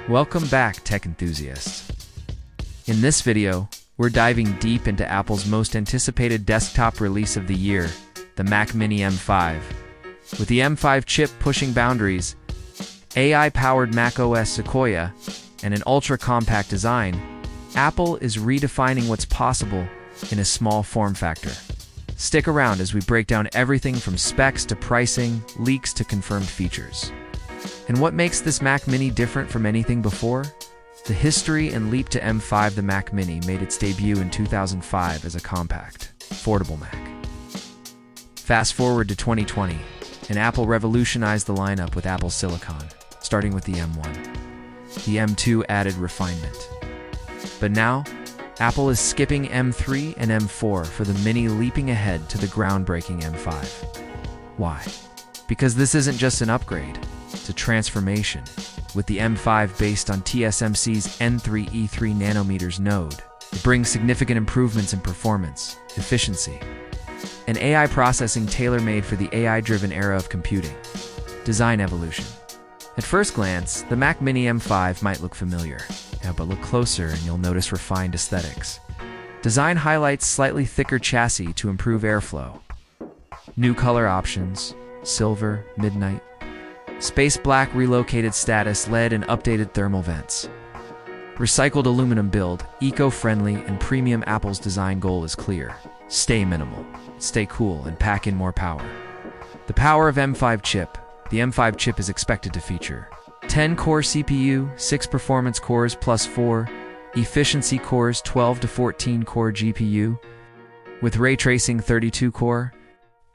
Welcome back, tech enthusiasts. In this video, we're diving deep into Apple's most anticipated desktop release of the year, the Mac Mini M5. With the M5 chip pushing boundaries, AI-powered macOS Sequoia, and an ultra-compact design, Apple is redefining what's possible in a small form factor. Stick around as we break down everything from specs to pricing, leaks to confirmed features. And what makes this Mac Mini different from anything before? The history and leap to M5. The Mac Mini made its debut in 2005 as a compact, affordable Mac. Fast forward to 2020, and Apple revolutionized the lineup with Apple Silicon, starting with the M1. The M2 added refinement. But now, Apple is skipping M3 and M4 for the Mini, leaping ahead to the groundbreaking M5. Why? Because this isn't just an upgrade, it's a transformation. With the M5 based on TSMC's N3 E3 nanometers node, it brings significant improvements in performance, efficiency, and AI processing tailor-made for the AI-driven era of computing. Design evolution. At first glance, the Mac Mini M5 might look familiar, but look closer and you'll notice refined aesthetics. Design highlights slightly thicker chassis to improve airflow. New color options, silver, midnight, space black, relocated status, LED, and updated thermal vents. Recycled aluminum build, eco-friendly and premium. Apple's design goal is clear. Stay minimal, stay cool, and pack in more power. The power of M5 chip. The M5 chip is expected to feature 10-core CPU, 6 performance cores plus 4 efficiency cores, 12 to 14-core GPU, with ray tracing 32-core,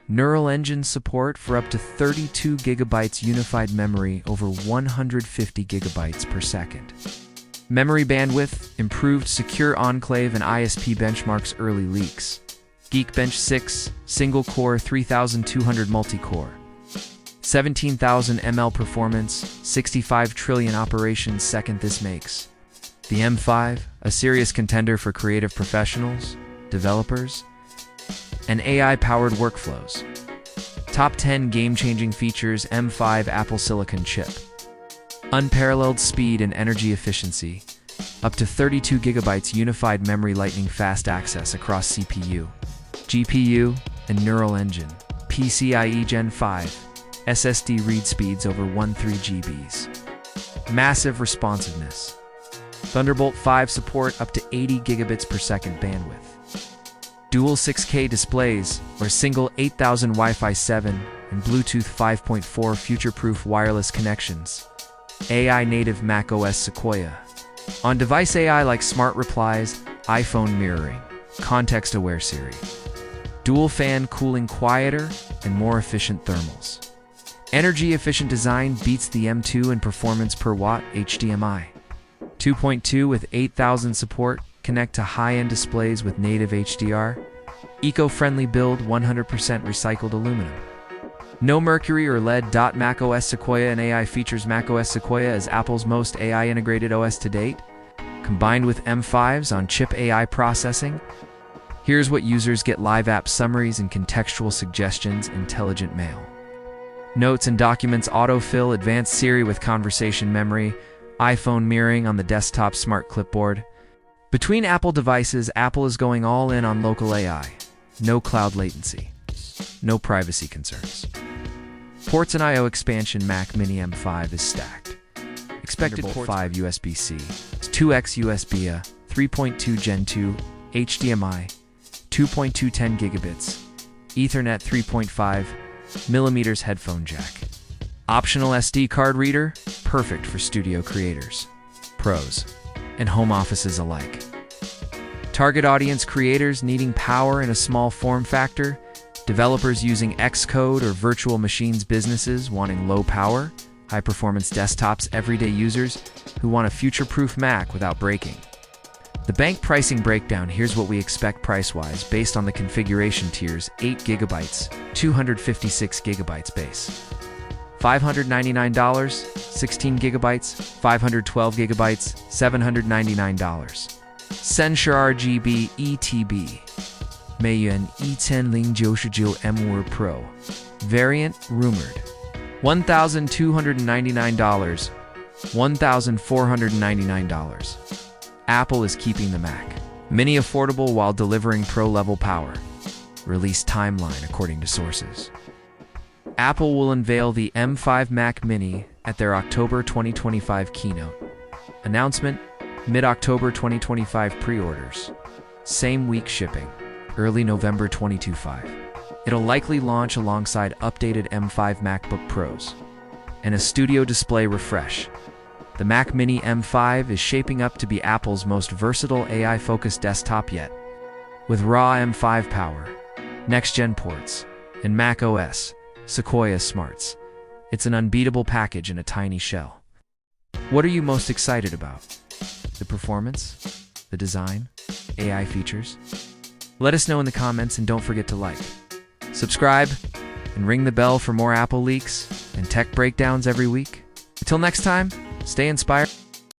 neural engine support for up to 32 GB unified memory over 150 GB per second. Memory bandwidth, improved secure enclave and ISP benchmarks. Early leaks. Geekbench 6, single-core 3200 multi-core. 17,000 ml performance, 65 trillion operations second. This makes the M5 a serious contender for creative professionals, developers, and AI-powered workflows. Top 10 game-changing features. M5 Apple Silicon chip. Unparalleled speed and energy efficiency. Up to 32 GB unified memory, lightning-fast access across CPU, GPU, and neural engine. PCIe Gen 5. SSD read speeds over 13 GBs. Massive responsiveness. Thunderbolt 5 support up to 80 gigabits per second bandwidth. Dual 6K displays or single 8000 Wi-Fi 7 and Bluetooth 5.4 future-proof wireless connections. AI-native macOS Sequoia. On-device AI like smart replies, iPhone mirroring, context-aware Siri. Dual fan cooling, quieter and more efficient thermals. Energy-efficient design beats the M2 in performance per watt. HDMI 2.2 with 8000 support. Connect to high-end displays with native HDR. Eco-friendly build, 100% recycled aluminum. No mercury or lead. macOS Sequoia and AI features. macOS Sequoia is Apple's most AI-integrated OS to date, combined with M5's on-chip AI processing. Here's what users get: live app summaries and contextual suggestions, intelligent mail, notes and documents, autofill, advanced Siri with conversation memory, iPhone mirroring on the desktop, smart clipboard. Between Apple devices, Apple is going all in on local AI. No cloud latency. No privacy concerns. Ports and I/O expansion. Mac Mini M5 is stacked. Expected port 5 USB-C, 2x USB-A, 3.2 Gen 2, HDMI, 2.2 10 gigabits, Ethernet 3.5 millimeters headphone jack. Optional SD card reader, perfect for studio creators, pros, and home offices alike. Target audience: creators needing power in a small form factor, developers using Xcode or virtual machines, businesses wanting low power, high performance desktops, everyday users who want a future-proof Mac without breaking. The bank pricing breakdown. Here's what we expect price-wise based on the configuration tiers: 8 GB, 256 GB base, $599, 16 GB, 512 GB, $799. Sensor RGB ETB. 美元1099 M Pro. Variant rumored $1,299 $1,499. Apple is keeping the Mac Mini affordable while delivering pro-level power. Release timeline according to sources. Apple will unveil the M5 Mac Mini at their October 2025 keynote. Announcement: mid-October 2025 pre-orders. Same week shipping, early November 2025. It'll likely launch alongside updated M5 MacBook Pros and a studio display refresh. The Mac Mini M5 is shaping up to be Apple's most versatile AI-focused desktop yet. With raw M5 power, next-gen ports, and macOS, Sequoia smarts, it's an unbeatable package in a tiny shell. What are you most excited about? The performance? The design? AI features? Let us know in the comments, and don't forget to like, subscribe, and ring the bell for more Apple leaks and tech breakdowns every week. Until next time, stay inspired.